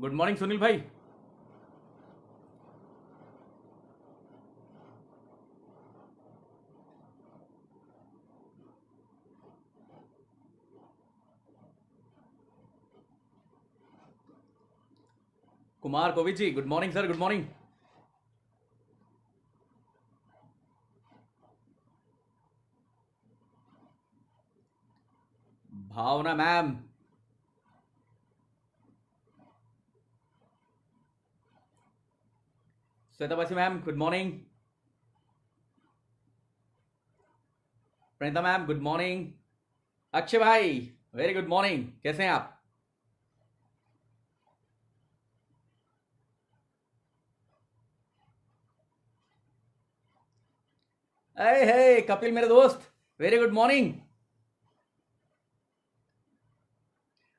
Good morning Sunil भाई। Kumar Kovid ji, good morning sir, good morning. Bhavna ma'am, Shwetabasi ma'am, good morning. Praneeta ma'am, good morning. Akshay भाई, very good morning, कैसे हैं आप? अरे हे कपिल मेरे दोस्त, very good morning.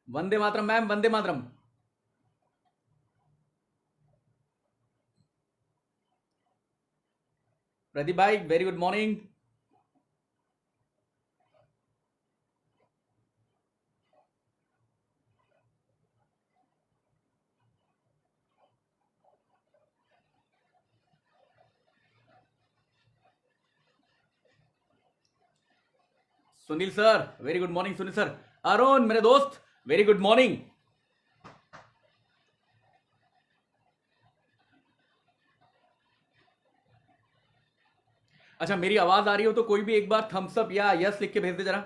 Vande Mataram ma'am, Vande Mataram. Pradeep भाई, very good morning. Sunil sir, very good morning Sunil sir. Arun मेरे दोस्त, वेरी गुड मॉर्निंग। अच्छा, मेरी आवाज आ रही हो तो कोई भी एक बार थम्स अप या यस लिख के भेज दे जरा।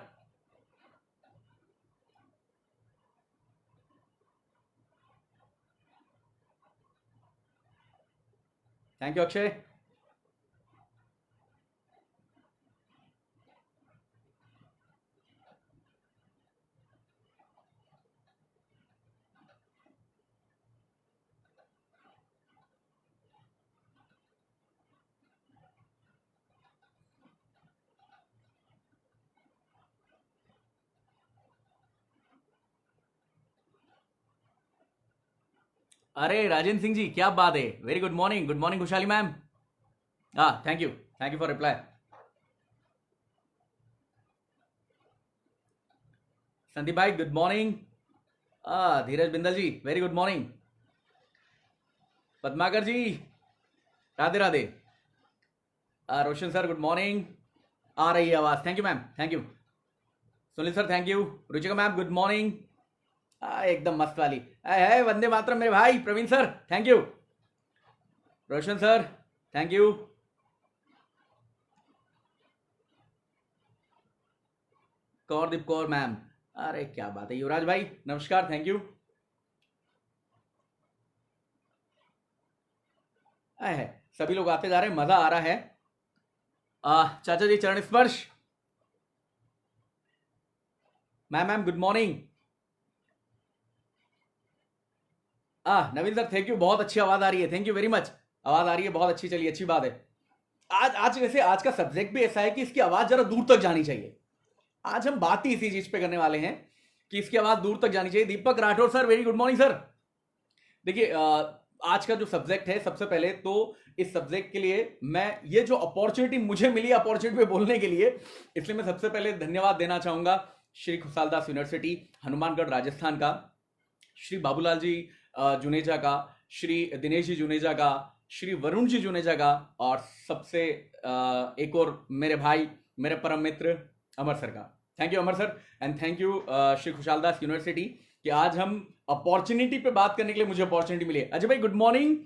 Thank you Akshay. अरे राजेंद्र सिंह जी, क्या बात है, very good morning, good morning खुशहाली मैम। हाँ, thank you for reply. Sandeep भाई, गुड मॉर्निंग। धीरज बिंदल जी, वेरी गुड मॉर्निंग। पद्माकर जी, राधे राधे। रोशन सर, गुड मॉर्निंग। आ रही है आवाज, thank you ma'am, thank you. Sunil sir, thank you. Ruchika ma'am, good morning. एकदम मस्त वाली है, वंदे मातरम मेरे भाई। Praveen sir, thank you. Roshan sir, thank you. Kaurdeep Kaur ma'am, अरे क्या बात है। युवराज भाई, नमस्कार, थैंक यू। है, सभी लोग आते जा रहे हैं, मजा आ रहा है। चाचा जी, चरण स्पर्श। Ma'am ma'am, good morning. Naveen sir, thank you, बहुत अच्छी आवाज आ रही है, थैंक यू वेरी मच। आवाज आ रही है, बहुत अच्छी, चलिए अच्छी बात है। आज वैसे आज का सब्जेक्ट भी ऐसा है कि इसकी आवाज जरा दूर तक जानी चाहिए। आज हम बात ही इसी चीज पे करने वाले हैं कि इसकी आवाज दूर तक जानी चाहिए। Deepak Rathore sir, very good morning sir. देखिए, आज का जो सब्जेक्ट है, सबसे पहले तो इस सब्जेक्ट के लिए मैं, ये जो अपॉर्चुनिटी मुझे मिली अपॉर्चुनिटी पे बोलने के लिए, इसलिए मैं सबसे पहले धन्यवाद देना चाहूंगा श्री खुशालदास यूनिवर्सिटी हनुमानगढ़ राजस्थान का, श्री बाबूलाल जी जुनेजा का, श्री दिनेश जी जुनेजा का, श्री वरुण जी जुनेजा का, और सबसे एक और मेरे भाई, मेरे परम मित्र अमर सर का। Thank you Amar sir, and thank you Shri Khushaldas university कि आज हम अपॉर्चुनिटी पे बात करने के लिए मुझे अपॉर्चुनिटी मिली है। अजय भाई, गुड मॉर्निंग।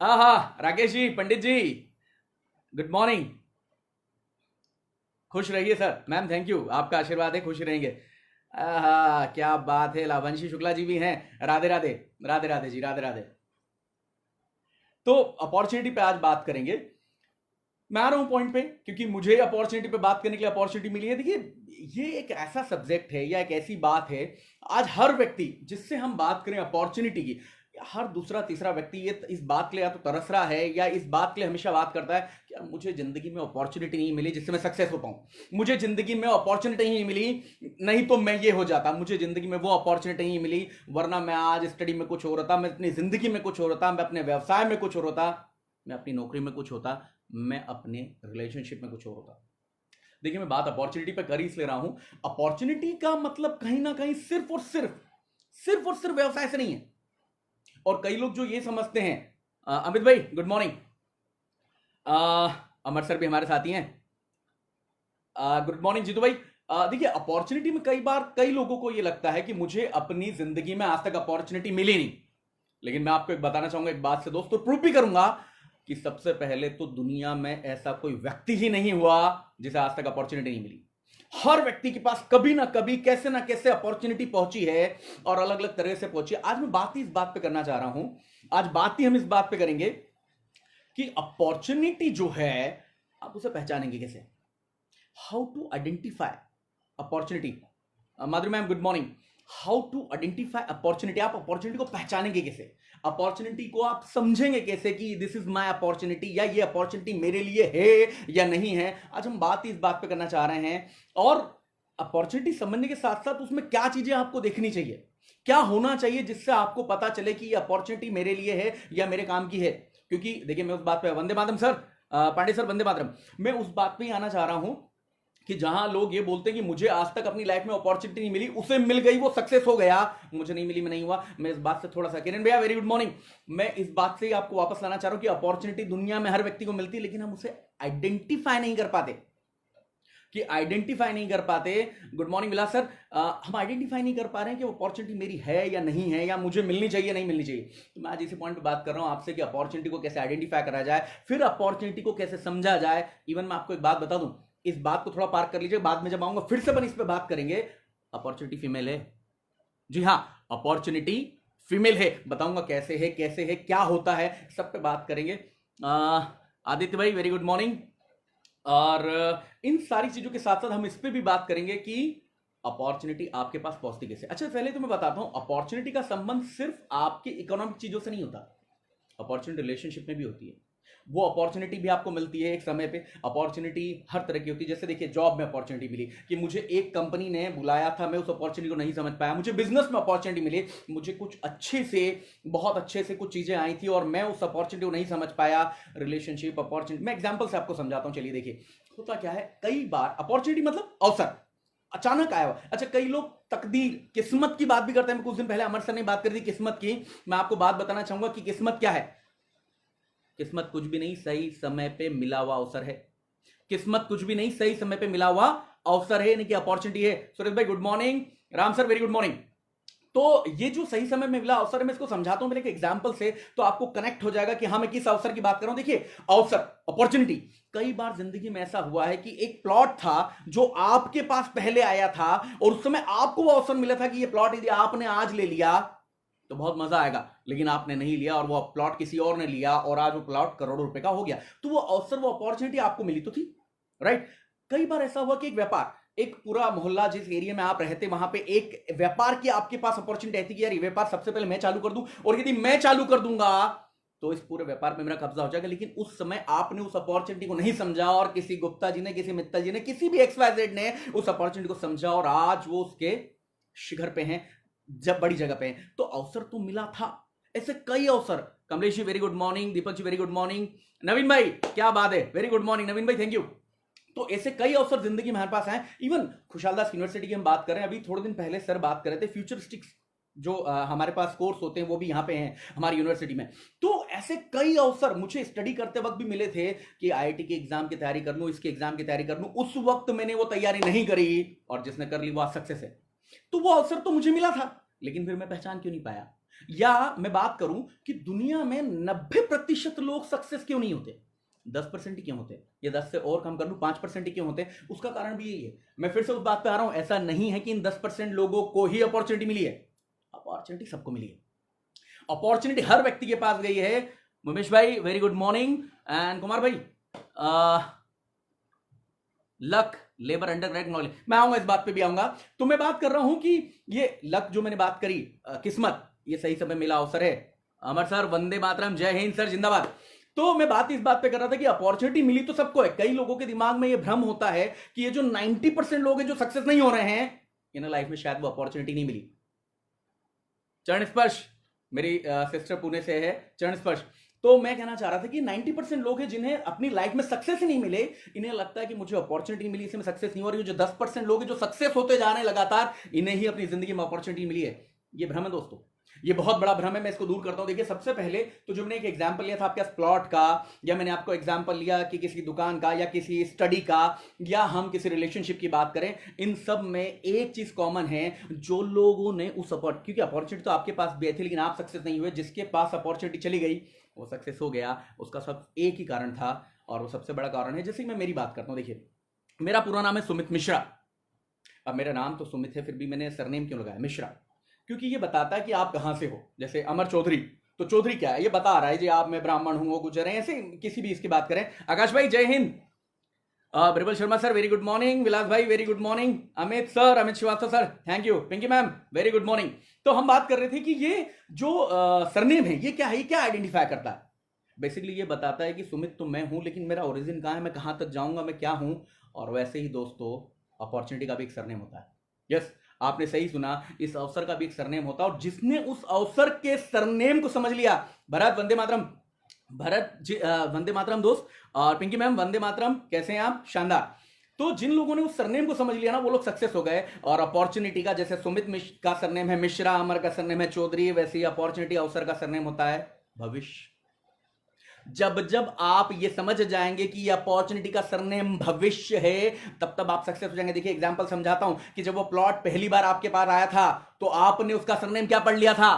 राकेश जी, पंडित जी, गुड मॉर्निंग। खुश रहिए सर। मैम, थैंक यू, आपका आशीर्वाद है, खुश रहेंगे। क्या बात है, लावंशी शुक्ला जी भी हैं, राधे राधे। राधे राधे जी, राधे राधे। तो अपॉर्चुनिटी पे आज बात करेंगे। मैं आ रहा हूं पॉइंट पे, क्योंकि मुझे अपॉर्चुनिटी पे बात करने के लिए अपॉर्चुनिटी मिली है। देखिए, ये एक ऐसा सब्जेक्ट है या एक ऐसी बात है, आज हर व्यक्ति जिससे हम बात करें अपॉर्चुनिटी की, हर दूसरा तीसरा व्यक्ति ये इस बात के लिए या तो तरस रहा है या इस बात के लिए हमेशा बात करता है कि यार मुझे जिंदगी में अपॉर्चुनिटी नहीं मिली जिससे मैं सक्सेस हो पाऊं, मुझे जिंदगी में अपॉर्चुनिटी नहीं मिली, नहीं तो मैं ये हो जाता, मुझे जिंदगी में वो अपॉर्चुनिटी नहीं मिली, वरना मैं आज स्टडी में कुछ हो रहा था, मैं अपनी जिंदगी में कुछ हो रहा था, मैं अपने व्यवसाय में कुछ हो रहा था, मैं अपनी नौकरी में कुछ होता, मैं अपने रिलेशनशिप में कुछ और होता। देखिए, मैं बात अपॉर्चुनिटी पे कर ही इसलिए रहा हूं, अपॉर्चुनिटी का मतलब कहीं ना कहीं सिर्फ और सिर्फ व्यवसाय से नहीं है। और कई लोग जो ये समझते हैं, अमित भाई गुड मॉर्निंग, अमर सर भी हमारे साथ ही हैं, गुड मॉर्निंग जीतू भाई। देखिए अपॉर्चुनिटी में कई बार कई लोगों को ये लगता है कि मुझे अपनी जिंदगी में आज तक अपॉर्चुनिटी मिली नहीं, लेकिन मैं आपको एक बताना चाहूंगा एक बात से दोस्तों, प्रूव भी करूंगा कि सबसे पहले तो दुनिया में ऐसा कोई व्यक्ति ही नहीं हुआ जिसे आज तक अपॉर्चुनिटी नहीं मिली। हर व्यक्ति के पास कभी ना कभी कैसे ना कैसे अपॉर्चुनिटी पहुंची है और अलग अलग तरह से पहुंची है। आज मैं बात ही इस बात पे करना चाह रहा हूं, आज बात ही हम इस बात पे करेंगे कि अपॉर्चुनिटी जो है आप उसे पहचानेंगे कैसे, how to identify opportunity. Madhuri ma'am good morning. How to identify opportunity, आप अपॉर्चुनिटी को पहचानेंगे कैसे, अपॉर्चुनिटी को आप समझेंगे कैसे कि दिस इज माय अपॉर्चुनिटी, या ये अपॉर्चुनिटी मेरे लिए है या नहीं है। आज हम बात ही इस बात पे करना चाह रहे हैं। और अपॉर्चुनिटी समझने के साथ साथ उसमें क्या चीजें आपको देखनी चाहिए, क्या होना चाहिए जिससे आपको पता चले कि ये अपॉर्चुनिटी मेरे लिए है या मेरे काम की है। क्योंकि देखिए मैं उस बात पे, वंदे मातरम सर, पांडे सर वंदे मातरम, मैं उस बात पे ही आना चाह रहा हूं कि जहां लोग ये बोलते हैं कि मुझे आज तक अपनी लाइफ में अपॉर्चुनिटी नहीं मिली, उसे मिल गई, वो सक्सेस हो गया, मुझे नहीं मिली, मैं नहीं हुआ। मैं इस बात से थोड़ा सा, किरण भैया वेरी गुड मॉर्निंग, मैं इस बात से ही आपको वापस लाना चाह रहा हूं कि अपॉर्चुनिटी दुनिया में हर व्यक्ति को मिलती है, लेकिन हम उसे आइडेंटिफाई नहीं कर पाते, कि आइडेंटिफाई नहीं कर पाते। गुड मॉर्निंग विलास सर, हम आइडेंटिफाई नहीं कर पा रहे हैं कि वो अपॉर्चुनिटी मेरी है या नहीं है, या मुझे मिलनी चाहिए नहीं मिलनी चाहिए। तो मैं आज इसी पॉइंट पे बात कर रहा हूं आपसे कि अपॉर्चुनिटी को कैसे आइडेंटिफाई करा जाए, फिर अपॉर्चुनिटी को कैसे समझा जाए। इवन मैं आपको एक बात बता दूं, इस बात को थोड़ा पार्क कर लीजिए, बाद में जब आऊंगा फिर से अपन इस पे बात करेंगे। अपॉर्चुनिटी फीमेल है, जी हाँ अपॉर्चुनिटी फीमेल है, बताऊंगा कैसे है क्या होता है, सब पे बात करेंगे। आदित्य भाई वेरी गुड मॉर्निंग। और इन सारी चीजों के साथ साथ हम इस पे भी बात करेंगे कि अपॉर्चुनिटी आपके पास पहुंचती कैसे। अच्छा पहले तो मैं बताता हूं, अपॉर्चुनिटी का संबंध सिर्फ आपकी इकोनॉमिक चीजों से नहीं होता, अपॉर्चुनिटी रिलेशनशिप में भी होती है। वो अपॉर्चुनिटी भी आपको मिलती है एक समय पे, अपॉर्चुनिटी हर तरह की होती है। जैसे देखिए जॉब में अपॉर्चुनिटी मिली कि मुझे एक कंपनी ने बुलाया था, मैं उस अपॉर्चुनिटी को नहीं समझ पाया, मुझे बिजनेस में अपॉर्चुनिटी मिली, मुझे कुछ अच्छे से, बहुत अच्छे से कुछ चीजें आई थी और मैं उस अपॉर्चुनिटी को नहीं समझ पाया। रिलेशनशिप अपॉर्चुनिटी, मैं एग्जाम्पल से आपको समझाता हूँ, चलिए देखिए होता क्या है, कई बार अपॉर्चुनिटी मतलब अवसर अचानक आया हुआ। अच्छा कई लोग तकदीर, किस्मत की बात भी करते हैं। कुछ दिन पहले अमर सर ने बात करी थी किस्मत की, मैं आपको बात बताना चाहूंगा कि किस्मत क्या है। किस्मत कुछ भी नहीं, सही समय पे मिला हुआ अवसर है। किस्मत कुछ भी नहीं, सही समय पे मिला हुआ अवसर है, यानी कि अपॉर्चुनिटी है। सुरेश भाई good morning, Ram sir very good morning. तो ये जो सही समय में मिला अवसर है, मैं इसको समझाता हूं मेरे एक एग्जांपल से, तो आपको कनेक्ट हो जाएगा कि हाँ मैं किस अवसर की बात कर रहा हूं। देखिए अवसर, अपॉर्चुनिटी, कई बार जिंदगी में ऐसा हुआ है कि एक प्लॉट था जो आपके पास पहले आया था और उस समय आपको वो अवसर मिला था कि ये प्लॉट यदि आपने आज ले लिया तो बहुत मजा आएगा, लेकिन आपने नहीं लिया और वो प्लॉट किसी और ने लिया और आज वो प्लॉट करोड़ों रुपए का हो गया। तो वो अवसर, वो अपॉर्चुनिटी आपको मिली तो थी, राइट। कई बार ऐसा हुआ कि एक व्यापार, एक पूरा मोहल्ला जिस एरिया में आप रहते वहां पे एक व्यापार की आपके पास अपॉर्चुनिटी रहती कि यार ये व्यापार सबसे पहले मैं चालू कर दूं, और यदि मैं चालू कर दूंगा तो इस पूरे व्यापार पे मेरा कब्जा हो जाएगा। लेकिन उस समय आपने उस अपॉर्चुनिटी को नहीं समझा और किसी गुप्ता जी ने, किसी मित्तल जी ने, किसी भी XYZ ने उस अपॉर्चुनिटी को समझा और आज वो उसके शिखर पे हैं, जब बड़ी जगह पे हैं। तो अवसर तो मिला था, ऐसे कई अवसर। Kamlesh ji very good morning, Deepak ji very good morning, नवीन भाई क्या बात है, वेरी गुड मॉर्निंग नवीन भाई, थैंक यू। तो ऐसे कई अवसर जिंदगी में हमारे पास हैं। इवन खुशहालदास यूनिवर्सिटी की हम बात करें, अभी थोड़े दिन पहले सर बात कर रहे थे, फ्यूचरिस्टिक्स जो हमारे पास कोर्स होते हैं वो भी यहाँ पे हैं हमारी यूनिवर्सिटी में। तो ऐसे कई अवसर मुझे स्टडी करते वक्त भी मिले थे कि IIT के एग्जाम की तैयारी कर लूं, इसके एग्जाम की तैयारी कर लूं। उस वक्त मैंने वो तैयारी नहीं करी और जिसने कर ली वो आज सक्सेस है। तो वो अवसर तो मुझे मिला था, लेकिन फिर मैं पहचान क्यों नहीं पाया। या मैं बात करूं कि दुनिया में 90% लोग सक्सेस क्यों नहीं होते, 10% ही क्यों होते, या 10 से और कम कर लूं 5% ही क्यों होते, उसका कारण भी यही है। मैं फिर से उस बात पे आ रहा हूं, ऐसा नहीं है कि इन 10% लोगों को ही अपॉर्चुनिटी मिली है, अपॉर्चुनिटी सबको मिली है, अपॉर्चुनिटी हर व्यक्ति के पास गई है। मुमेश भाई very good morning, and Kumar भाई luck, labour, under grade knowledge, मैं आऊंगा इस बात पे भी आऊंगा। तो मैं बात कर रहा हूं कि ये लक जो मैंने बात करी, किस्मत, ये सही समय मिला अवसर है। अमर सर वंदे मातरम, जय हिंद सर, जिंदाबाद। तो मैं बात इस बात पे कर रहा था कि अपॉर्चुनिटी मिली तो सबको है। कई लोगों के दिमाग में ये भ्रम होता है कि ये जो 90% लोग हैं जो सक्सेस नहीं हो रहे हैं, इन्हें लाइफ में शायद वो अपॉर्चुनिटी नहीं मिली। चरण स्पर्श, मेरी सिस्टर पुणे से है, चरण स्पर्श। तो मैं कहना चाह रहा था कि 90% लोग हैं जिन्हें अपनी लाइफ में सक्सेस ही नहीं मिले, इन्हें लगता है कि मुझे अपॉर्चुनिटी मिली इसमें सक्सेस नहीं हो रही। जो 10% लोग हैं जो सक्सेस होते जा रहे हैं लगातार, इन्हें ही अपनी जिंदगी में अपॉर्चुनिटी मिली है। ये भ्रम है दोस्तों। ये बहुत बड़ा भ्रम है, मैं इसको दूर करता हूं। देखिए सबसे पहले तो जो मैंने एक एग्जांपल लिया था आपके प्लॉट का, या मैंने आपको एग्जांपल लिया कि किसी दुकान का या किसी स्टडी का, या हम किसी रिलेशनशिप की बात करें, इन सब में एक चीज कॉमन है, जो लोगों ने उस क्योंकि अपॉर्चुनिटी तो आपके पास भी आई थी लेकिन आप सक्सेस नहीं हुए, जिसके पास अपॉर्चुनिटी चली गई वो सक्सेस हो गया, उसका सब एक ही कारण था, और वो सबसे बड़ा कारण है। जैसे मैं मेरी बात करता हूं, देखिए मेरा पूरा नाम है सुमित मिश्रा। अब मेरा नाम तो सुमित है, फिर भी मैंने सरनेम क्यों लगाया मिश्रा? क्योंकि ये बताता है कि आप कहां से हो। जैसे अमर चौधरी, तो चौधरी क्या है, ये बता रहा है जी आप, मैं ब्राह्मण हूं, वो गुजर है, ऐसे किसी भी इसकी बात करें। आकाश भाई जय Hind, Birbal Sharma sir very good morning, Vilas भाई very good morning, Amit sir, Amit Srivastava sir thank you, Pinky ma'am very good morning. तो हम बात कर रहे थे कि ये जो सरनेम है ये क्या है, ये क्या आइडेंटिफाई करता है? बेसिकली ये बताता है कि सुमित तो मैं हूं, लेकिन मेरा ओरिजिन कहां है, मैं कहां तक जाऊंगा, मैं क्या हूं। और वैसे ही दोस्तों, अपॉर्चुनिटी का भी एक सरनेम होता है। यस, आपने सही सुना, इस अवसर का भी एक सरनेम होता है, और जिसने उस अवसर के सरनेम को समझ लिया, भरत वंदे मातरम, भरत जी वंदे मातरम दोस्त, और पिंकी मैम वंदे मातरम, कैसे हैं आप? शानदार। तो जिन लोगों ने उस सरनेम को समझ लिया ना, वो लोग सक्सेस हो गए। और अपॉर्चुनिटी का, जैसे सुमित का सरनेम है मिश्रा, अमर का सरनेम है चौधरी, वैसे ही अपॉर्चुनिटी अवसर का सरनेम होता है भविष्य। जब जब आप ये समझ जाएंगे कि ये अपॉर्चुनिटी का सरनेम भविष्य है, तब तब आप सक्सेस हो जाएंगे। देखिए एग्जांपल समझाता हूं कि जब वो प्लॉट पहली बार आपके पास आया था, तो आपने उसका सरनेम क्या पढ़ लिया था?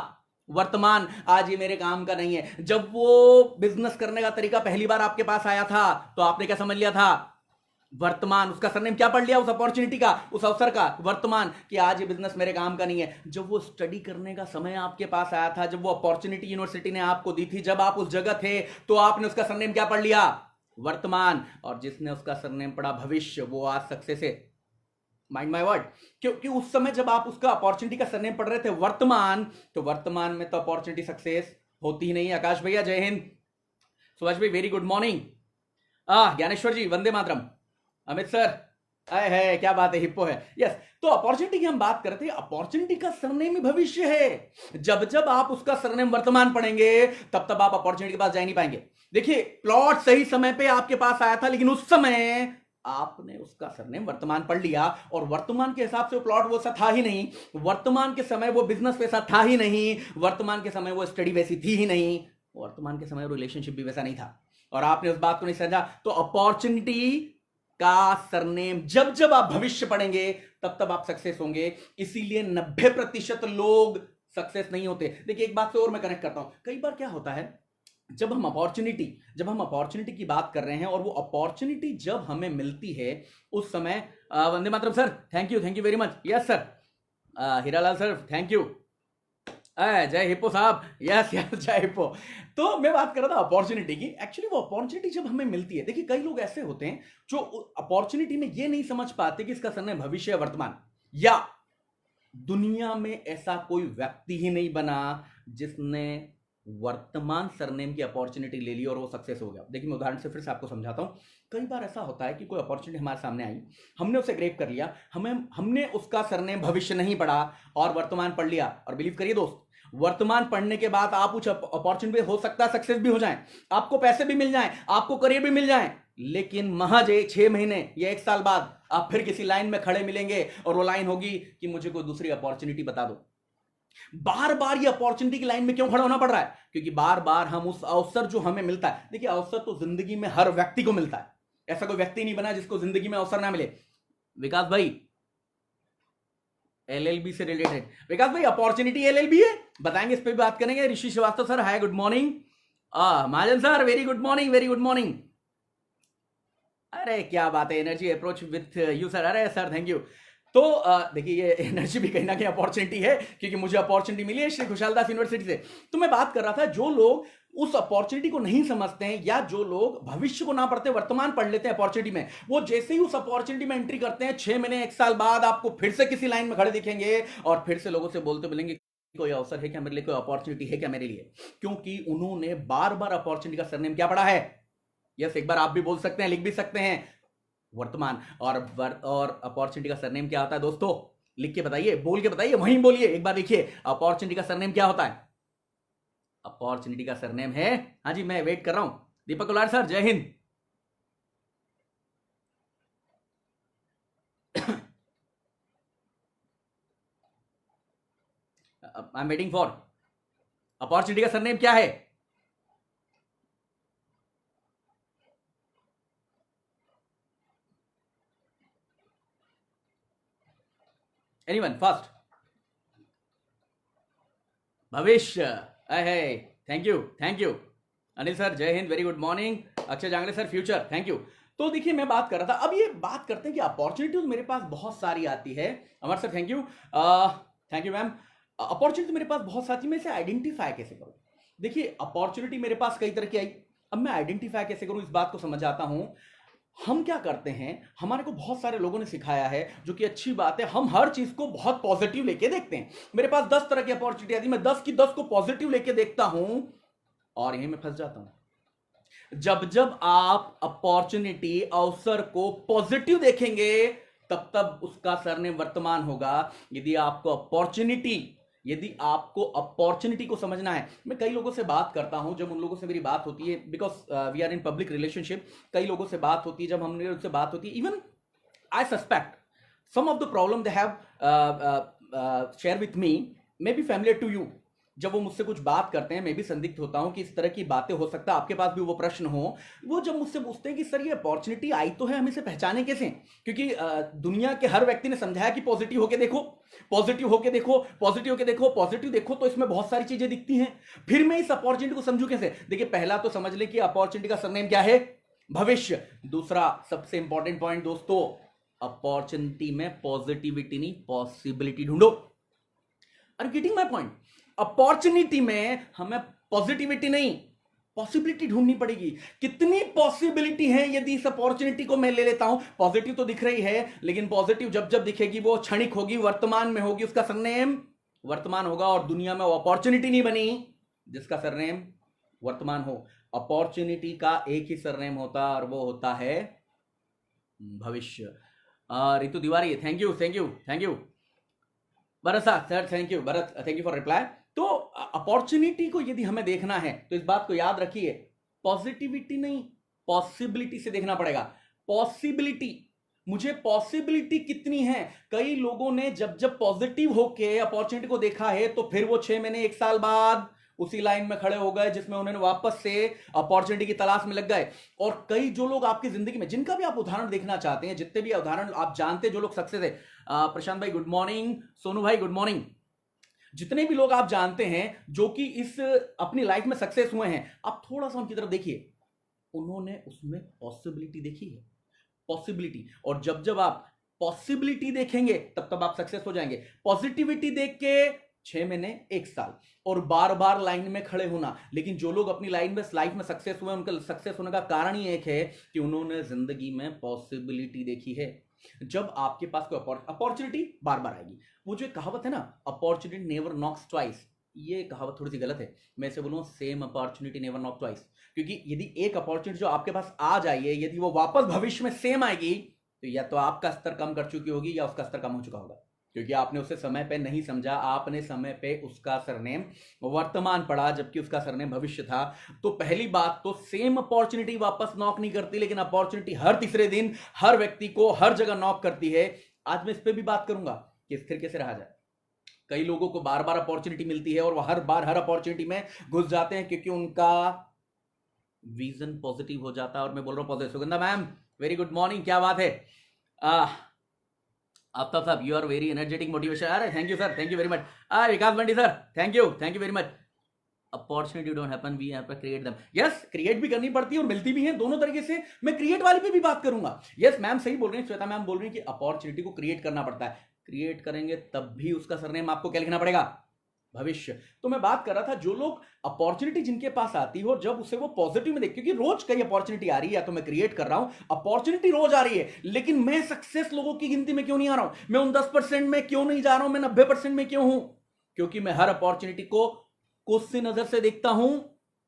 वर्तमान। आज ये मेरे काम का नहीं है। जब वो बिजनेस करने का तरीका पहली बार आपके पास आया था, तो आपने क्या समझ लिया था? वर्तमान। उसका सरनेम क्या पढ़ लिया उस अपॉर्चुनिटी का, उस अवसर का? वर्तमान। कि आज ये बिजनेस मेरे काम का नहीं है। जब वो स्टडी करने का समय आपके पास आया था, जब वो अपॉर्चुनिटी यूनिवर्सिटी ने आपको दी थी, जब आप उस जगह थे, तो आपने उसका सरनेम क्या पढ़ लिया? वर्तमान। और जिसने उसका सरनेम पढ़ा भविष्य, वो आज सक्सेस है। Mind my word. क्योंकि उस समय जब आप उसका अपॉर्चुनिटी का सरनेम पढ़ रहे थे वर्तमान, तो वर्तमान में तो अपॉर्चुनिटी सक्सेस होती ही नहीं। आकाश भैया जय हिंद, सुभाष भाई वेरी गुड मॉर्निंग, ज्ञानेश्वर जी वंदे मातरम, अमित सर आए है, क्या बात है, हिप्पो है। यस, तो अपॉर्चुनिटी की हम बात करते हैं, अपॉर्चुनिटी का सरनेम ही भविष्य है। जब जब आप उसका सरनेम वर्तमान पढ़ेंगे, तब तब आप अपॉर्चुनिटी के पास जा ही नहीं पाएंगे। देखिए प्लॉट सही समय पे आपके पास आया था, लेकिन उस समय आपने उसका सरनेम वर्तमान पढ़ लिया, और वर्तमान के हिसाब से वो प्लॉट वैसा था ही नहीं, वर्तमान के समय वो बिजनेस वैसा था ही नहीं, वर्तमान के समय वो स्टडी वैसी थी ही नहीं, वर्तमान के समय रिलेशनशिप भी वैसा नहीं था, और आपने उस बात को नहीं समझा। तो अपॉर्चुनिटी का सरनेम जब जब आप भविष्य पढ़ेंगे, तब तब आप सक्सेस होंगे। इसीलिए 90% लोग सक्सेस नहीं होते। देखिए एक बात से और मैं कनेक्ट करता हूं, कई बार क्या होता है, जब हम अपॉर्चुनिटी की बात कर रहे हैं, और वो अपॉर्चुनिटी जब हमें मिलती है, उस समय वंदे मातरम sir, thank you very much, yes sir, Hiralal sir thank you, जय हिप्पो साहब, यस यस जय हिप्पो। तो मैं बात कर रहा था अपॉर्चुनिटी की। एक्चुअली वो अपॉर्चुनिटी जब हमें मिलती है, देखिए कई लोग ऐसे होते हैं जो अपॉर्चुनिटी में ये नहीं समझ पाते कि इसका सरनेम भविष्य है वर्तमान, या दुनिया में ऐसा कोई व्यक्ति ही नहीं बना जिसने वर्तमान सरनेम की अपॉर्चुनिटी ले ली और वो सक्सेस हो गया। देखिए मैं उदाहरण से फिर से आपको समझाता हूं। कई बार ऐसा होता है कि कोई अपॉर्चुनिटी हमारे सामने आई, हमने उसे ग्रैब कर लिया, हमने उसका सरनेम भविष्य नहीं पढ़ा और वर्तमान पढ़ लिया। और बिलीव करिए दोस्त, वर्तमान पढ़ने के बाद आप उस अपॉर्चुनिटी हो सकता है सक्सेस भी हो जाए, आपको पैसे भी मिल जाए, आपको करियर भी मिल जाए, लेकिन महज 6 महीने या 1 साल बाद आप फिर किसी लाइन में खड़े मिलेंगे, और वो लाइन होगी कि मुझे कोई दूसरी अपॉर्चुनिटी बता दो। बार बार ये अपॉर्चुनिटी की लाइन में क्यों खड़ा होना पड़ रहा है? क्योंकि बार बार हम उस अवसर जो हमें मिलता है, देखिए अवसर तो जिंदगी में हर व्यक्ति को मिलता है, ऐसा कोई व्यक्ति नहीं बना जिसको जिंदगी में अवसर ना मिले। विकास भाई एलएलबी से रिलेटेड, विकास भाई अपॉर्चुनिटी एलएलबी है, बताएंगे, इस पे भी बात करेंगे। Rishi Srivastava sir hi good morning, Mahajan sir very good morning, very good morning. अरे क्या बात है, energy approach with you sir, अरे सर थैंक यू। तो देखिए ये एनर्जी भी कहीं ना कहीं अपॉर्चुनिटी है, क्योंकि मुझे अपॉर्चुनिटी मिली है श्री खुशहालदास यूनिवर्सिटी से। तो मैं बात कर रहा था, जो लोग उस अपॉर्चुनिटी को नहीं समझते हैं, या जो लोग भविष्य को ना पढ़ते वर्तमान पढ़ लेते हैं अपॉर्चुनिटी में, वो जैसे ही उस अपॉर्चुनिटी में एंट्री करते हैं, 6 महीने 1 साल बाद आपको फिर से किसी लाइन में खड़े दिखेंगे, और फिर से लोगों से बोलते मिलेंगे कोई अवसर है क्या मेरे लिए, कोई अपॉर्चुनिटी है क्या मेरे लिए, क्योंकि उन्होंने बार बार अपॉर्चुनिटी का सरनेम क्या पढ़ा है। यस, एक बार आप भी बोल सकते हैं, लिख भी सकते हैं, वर्तमान। और अपॉर्चुनिटी का सरनेम क्या होता है दोस्तों? लिख के बताइए, बोल के बताइए, वहीं बोलिए, एक बार देखिए अपॉर्चुनिटी का सरनेम क्या होता है। अपॉर्चुनिटी का सरनेम है, हाँ जी मैं वेट कर रहा हूं, दीपक कुलार सर जय Hind. I am waiting for opportunity का सरनेम क्या है? Anyone fast? भविष्य। है। Thank you, thank you. Anil sir जय Hind, very good morning. Akshay Jangle sir future, thank you. तो देखिए मैं बात कर रहा था, अब ये बात करते हैं कि अपॉर्चुनिटीज मेरे पास बहुत सारी आती है। Amar sir thank you, thank you ma'am. Opportunity मेरे पास बहुत सारी, मैं इसे आइडेंटिफाई कैसे करूं? देखिए अपॉर्चुनिटी मेरे पास कई तरह की आई, अब मैं आइडेंटिफाई कैसे करूं इस बात को समझ आता हूं। हम क्या करते हैं, हमारे को बहुत सारे लोगों ने सिखाया है, जो कि अच्छी बात है, हम हर चीज को बहुत पॉजिटिव लेके देखते हैं। मेरे पास 10 तरह की अपॉर्चुनिटी आती है, मैं 10 की 10 को पॉजिटिव लेके देखता हूं, और यहीं मैं फंस जाता हूं। जब जब आप अपॉर्चुनिटी, अवसर को पॉजिटिव देखेंगे, तब तब उसका सरनेम वर्तमान होगा। यदि आपको अपॉर्चुनिटी को समझना है, मैं कई लोगों से बात करता हूं, जब उन लोगों से मेरी बात होती है, because we are in public relationship, कई लोगों से बात होती है, जब हमने उनसे बात होती है, even I suspect some of the problem they have share with me may be familiar to you. जब वो मुझसे कुछ बात करते हैं, मैं भी संदिग्ध होता हूं कि इस तरह की बातें हो सकता है आपके पास भी वो प्रश्न हो। वो जब मुझसे पूछते हैं कि सर ये अपॉर्चुनिटी आई तो है, हम इसे पहचाने कैसे? क्योंकि दुनिया के हर व्यक्ति ने समझाया कि पॉजिटिव होके देखो, पॉजिटिव होके देखो, पॉजिटिव होके देखो, पॉजिटिव देखो, तो इसमें बहुत सारी चीजें दिखती हैं। फिर मैं इस अपॉर्चुनिटी को समझू कैसे? देखिए पहला तो समझ ले कि अपॉर्चुनिटी का सरनेम क्या है, भविष्य। दूसरा सबसे इंपॉर्टेंट पॉइंट दोस्तों, अपॉर्चुनिटी में पॉजिटिविटी नहीं, पॉसिबिलिटी ढूंढो। Are you getting my point? Opportunity में हमें पॉजिटिविटी नहीं, पॉसिबिलिटी ढूंढनी पड़ेगी। कितनी पॉसिबिलिटी है यदि इस अपॉर्चुनिटी को मैं ले लेता हूं? पॉजिटिव तो दिख रही है, लेकिन पॉजिटिव जब जब दिखेगी वो क्षणिक होगी, वर्तमान में होगी, उसका सरनेम वर्तमान होगा। और दुनिया में वो अपॉर्चुनिटी नहीं बनी जिसका सरनेम वर्तमान हो। अपॉर्चुनिटी का एक ही सरनेम होता, और वो होता है भविष्य। Ritu Tiwari thank you, thank you, thank you. Bharat sir thank you, Bharat thank you for reply. तो अपॉर्चुनिटी को यदि हमें देखना है तो इस बात को याद रखिए, पॉजिटिविटी नहीं, पॉसिबिलिटी से देखना पड़ेगा। पॉसिबिलिटी, मुझे पॉसिबिलिटी कितनी है? कई लोगों ने जब जब पॉजिटिव होके अपॉर्चुनिटी को देखा है, तो फिर वो 6 महीने 1 साल बाद उसी लाइन में खड़े हो गए जिसमें उन्होंने वापस से अपॉर्चुनिटी की तलाश में लग गए। और कई जो लोग आपकी जिंदगी में, जिनका भी आप उदाहरण देखना चाहते हैं, जितने भी उदाहरण आप जानते हैं जो लोग सक्सेस है, प्रशांत भाई गुड मॉर्निंग, सोनू भाई गुड मॉर्निंग, जितने भी लोग आप जानते हैं जो कि इस अपनी लाइफ में सक्सेस हुए हैं, आप थोड़ा सा उनकी तरफ देखिए, उन्होंने उसमें पॉसिबिलिटी देखी है, पॉसिबिलिटी। और जब जब आप पॉसिबिलिटी देखेंगे तब तब आप सक्सेस हो जाएंगे। पॉजिटिविटी देख के 6 महीने 1 साल और बार बार लाइन में खड़े होना। लेकिन जो लोग अपनी लाइफ में सक्सेस हुए, उनका सक्सेस होने का कारण ही एक है कि उन्होंने जिंदगी में पॉसिबिलिटी देखी है। जब आपके पास कोई अपॉर्चुनिटी बार बार आएगी, वो जो एक कहावत है ना, अपॉर्चुनिटी नेवर नॉक्स ट्वाइस, ये कहावत थोड़ी सी गलत है। मैं इसे बोलूँ same opportunity never knock twice. क्योंकि यदि एक अपॉर्चुनिटी जो आपके पास आ जाइए, यदि वो वापस भविष्य में सेम आएगी, तो या तो आपका स्तर कम कर चुकी होगी या उसका स्तर कम हो चुका होगा, क्योंकि आपने उसे समय पे नहीं समझा, आपने समय पे उसका सरनेम वर्तमान पढ़ा जबकि उसका सरनेम भविष्य था। तो पहली बात तो सेम अपॉर्चुनिटी वापस नॉक नहीं करती, लेकिन अपॉर्चुनिटी हर तीसरे दिन हर व्यक्ति को हर जगह नॉक करती है। आज मैं इस पे भी बात करूंगा कि स्थिर कैसे रहा जाए। कई लोगों को बार बार अपॉर्चुनिटी मिलती है और वह हर बार हर अपॉर्चुनिटी में घुस जाते हैं क्योंकि उनका विजन पॉजिटिव हो जाता है। और मैं बोल रहा हूं positive. Sugandha ma'am very good morning, क्या बात है। आफ्ताब साहब you are very energetic motivation. अरे thank you sir, thank you very much. Vikas Bunty sir thank you very much. Opportunity don't happen, we have to create them. Yes, create भी करनी पड़ती है और मिलती भी है, दोनों तरीके से। मैं क्रिएट वाली पे भी बात करूंगा। यस मैम सही बोल रही हैं, श्वेता मैम बोल रही हैं कि अपॉर्चुनिटी को क्रिएट करना पड़ता है। क्रिएट करेंगे तब भी उसका सरनेम आपको क्या लिखना पड़ेगा, भविष्य। तो मैं बात कर रहा था, जो लोग अपॉर्चुनिटी जिनके पास आती हो, जब उसे वो पॉजिटिव में देख, क्योंकि रोज कई अपॉर्चुनिटी आ रही है, या तो मैं क्रिएट कर रहा हूं, अपॉर्चुनिटी रोज आ रही है, लेकिन मैं सक्सेस लोगों की गिनती में क्यों नहीं आ रहा हूं, मैं उन 10% में क्यों नहीं जा रहा हूं, मैं 90% में क्यों हूं? क्योंकि मैं हर अपॉर्चुनिटी को कौन सी नजर से देखता हूं,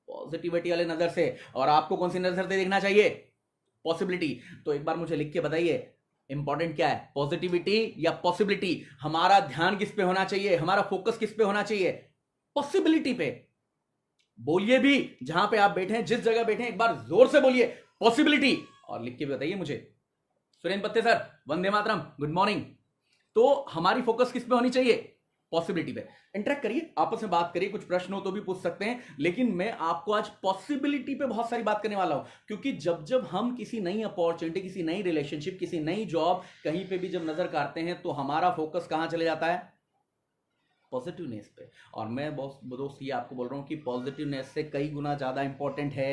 पॉजिटिविटी वाले नजर से। और आपको कौन सी नजर से देखना चाहिए, पॉसिबिलिटी। तो एक बार मुझे लिख के बताइए, इंपॉर्टेंट क्या है, पॉजिटिविटी या पॉसिबिलिटी? हमारा ध्यान किस पे होना चाहिए, हमारा फोकस किस पे होना चाहिए, पॉसिबिलिटी पे। बोलिए भी, जहां पे आप बैठे हैं, जिस जगह बैठे हैं, एक बार जोर से बोलिए पॉसिबिलिटी, और लिख के भी बताइए मुझे। सुरेंद्र पत्ते sir Vande Mataram, good morning. तो हमारी फोकस किस पे होनी चाहिए, पॉसिबिलिटी पे इंटरेक्ट करिए, आपस में बात करिए, कुछ प्रश्न हो तो भी पूछ सकते हैं, लेकिन मैं आपको आज पॉसिबिलिटी पे बहुत सारी बात करने वाला हूं, क्योंकि जब जब हम किसी नई अपॉर्चुनिटी, किसी नई रिलेशनशिप, किसी नई जॉब, कहीं पे भी जब नजर काटते हैं तो हमारा फोकस कहां चले जाता है? पॉजिटिवनेस पे। और मैं दोस्त ये आपको बोल रहा हूं कि पॉजिटिवनेस से कई गुना ज्यादा इंपॉर्टेंट है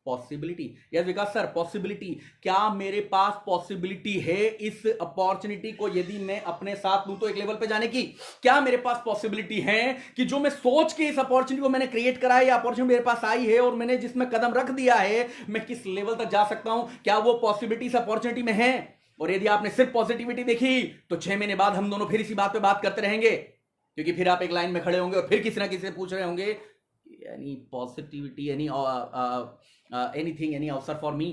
possibility. Yes Vikas sir, possibility, क्या मेरे पास पॉसिबिलिटी है इस अपॉर्चुनिटी को यदि मैं अपने साथ लूं तो एक लेवल पे जाने की? क्या मेरे पास पॉसिबिलिटी है कि जो मैं सोच के इस अपॉर्चुनिटी को मैंने क्रिएट करा है, या अपॉर्चुनिटी मेरे पास आई है और मैंने जिसमें कदम रख दिया है, मैं किस लेवल तक जा सकता हूं? क्या वो पॉसिबिलिटी इस अपॉर्चुनिटी में है? और यदि आपने सिर्फ पॉजिटिविटी देखी तो 6 महीने बाद हम दोनों फिर इसी बात पे बात करते रहेंगे, क्योंकि फिर आप एक लाइन में खड़े होंगे और फिर किसी ना किसी से पूछ रहे होंगे यानी पॉजिटिविटी, यानी एनीथिंग, एनी अवसर फॉर मी।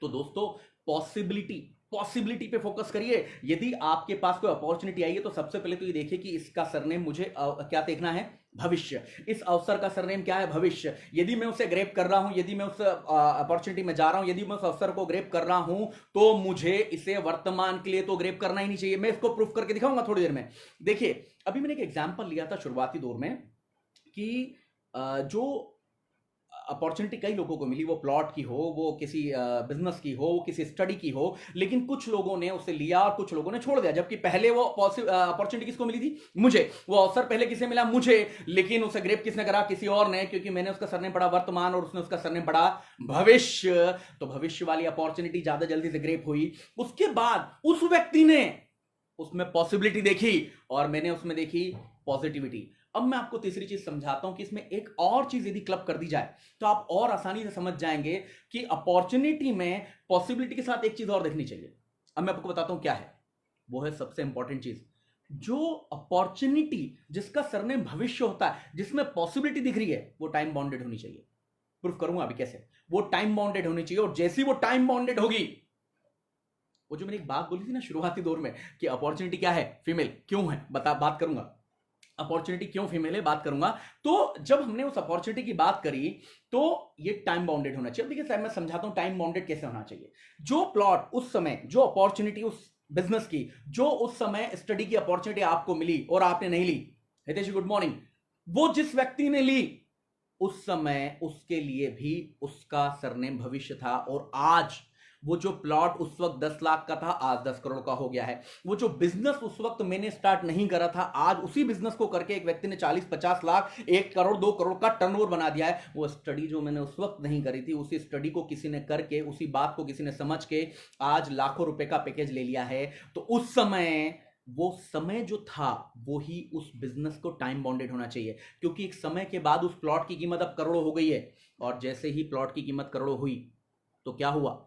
तो दोस्तों, पॉसिबिलिटी पे फोकस करिए। यदि आपके पास कोई अपॉर्चुनिटी आई है तो सबसे पहले तो ये देखिए कि इसका सरनेम मुझे क्या देखना है? भविष्य। इस अवसर का सरनेम क्या है? भविष्य। यदि मैं उसे ग्रैब कर रहा हूं, यदि मैं उस अपॉर्चुनिटी में जा रहा हूं, यदि मैं उस अवसर को ग्रैब कर रहा हूं, तो मुझे इसे वर्तमान के लिए तो ग्रैब करना ही नहीं चाहिए। मैं इसको प्रूफ करके दिखाऊंगा थोड़ी देर में। देखिए, अभी मैंने एक एग्जांपल लिया था शुरुआती दौर में कि जो अपॉर्चुनिटी कई लोगों को मिली, वो प्लॉट की हो, वो किसी बिजनेस की हो, वो किसी स्टडी की हो, लेकिन कुछ लोगों ने उसे लिया और कुछ लोगों ने छोड़ दिया। जबकि पहले वो अपॉर्चुनिटी किसको मिली थी? मुझे। वो अवसर पहले किसे मिला? मुझे। लेकिन उसे ग्रेप किसने करा? किसी और ने, क्योंकि मैंने उसका सरनेम पढ़ा वर्तमान और उसने उसका सरनेम पढ़ा भविष्य। तो भविष्य वाली अपॉर्चुनिटी ज्यादा जल्दी से ग्रेप हुई। उसके बाद उस व्यक्ति ने उसमें पॉसिबिलिटी देखी और मैंने उसमें देखी पॉजिटिविटी। अब मैं आपको तीसरी चीज समझाता हूं कि इसमें एक और चीज यदि क्लब कर दी जाए तो आप और आसानी से समझ जाएंगे कि अपॉर्चुनिटी में पॉसिबिलिटी के साथ एक चीज और देखनी चाहिए। अब मैं आपको बताता हूं क्या है। वो है सबसे इंपॉर्टेंट चीज। जो अपॉर्चुनिटी जिसका सरनेम भविष्य होता है, जिसमें पॉसिबिलिटी दिख रही है, वो टाइम बाउंडेड होनी चाहिए। प्रूफ करूंगा अभी कैसे। वो टाइम बाउंडेड होनी चाहिए, और जैसी वो टाइम बाउंडेड होगी, वो जो मैंने एक बात बोली थी ना शुरुआती दौर में कि अपॉर्चुनिटी क्या है? फीमेल। क्यों है? बात करूंगा। अपॉर्चुनिटी क्यों फीमेल है, बात करूंगा। तो जब हमने उस अपॉर्चुनिटी की बात करी तो ये टाइम बाउंडेड होना चाहिए। देखिए साहब, मैं समझाता हूं टाइम बाउंडेड कैसे होना चाहिए। जो प्लॉट उस समय, जो अपॉर्चुनिटी उस बिजनेस की, जो उस समय स्टडी की अपॉर्चुनिटी आपको मिली और आपने नहीं ली, हितेश गुड मॉर्निंग, वो जिस व्यक्ति ने ली उस समय उसके लिए भी उसका सरनेम भविष्य था। और आज वो जो प्लॉट उस वक्त 10 लाख का था, आज 10 करोड़ का हो गया है। वो जो बिजनेस उस वक्त मैंने स्टार्ट नहीं करा था, आज उसी बिजनेस को करके एक व्यक्ति ने 40-50 लाख, 1 करोड़ 2 करोड़ का टर्नओवर बना दिया है। वो स्टडी जो मैंने उस वक्त नहीं करी थी, उसी स्टडी को किसी ने करके, उसी बात को किसी ने समझ के आज लाखों रुपए का पैकेज ले लिया है। तो उस समय, वो समय जो था वो ही उस बिजनेस को टाइम बाउंडेड होना चाहिए, क्योंकि एक समय के बाद उस प्लॉट की कीमत अब करोड़ों हो गई है। और जैसे ही प्लॉट की कीमत करोड़ों हुई तो क्या हुआ?